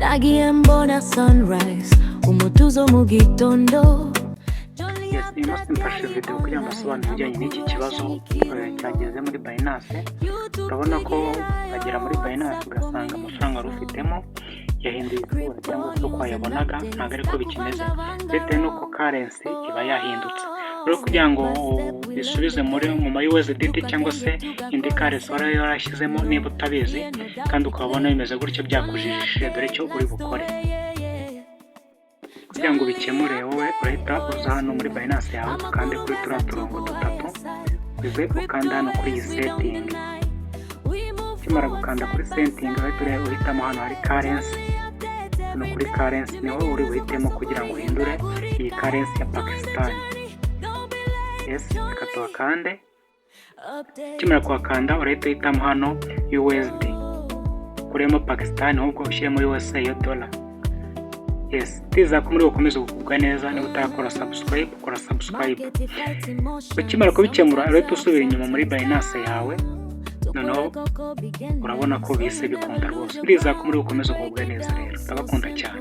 nagiye mbona sunrise umutuzo mu gitondo. Yes, uyu munsi mfashe video kugira ngo asobanure ibijyanye n'iki kibazo cyageze muri Binance. Urabona ko bagera muri Binance ugasanga amafaranga wari ufitemo yahinduye isura cyangwa se uko wayabonaga ntabwo ariko bikimeze, bitewe n'uko currency iba yahindutse. Rero kugira ngo bisubize mu USDT cyangwa se indi currency wari yarashyizemo niba utabizi kandi ukabona bimeze gutyo byakujijishije, dore icyo uri bukore kugira ngo bikemure. Wowe urahita uza hano muri Binance yawe ukande kuri turiya turongo dutatu, uze ukanda hano kuri iyi setting. Ukimara gukanda kuri setting uhitamo hano hari currency. Hano kuri currency niho uri buhitemo kugira ngo uhindure iyi currency ya Pakistan. Yes, reka tuhakande. Ukimara kuhakanda urahita uhitamo hano USD, kuremo Pakistan ahubwo ushyiremo USA yo dollar. Yes, tiza ko muri gukomeza gukubwa neza. Niba utakora subscribe, ukora subscribe. Ukimara kubikemura urahita usubira inyuma muri Binance yawe. Noneho urabona ko bise bikunda rwose. Tiza ko muri gukomeza gukubwa neza rero. Ndabakunda cyane.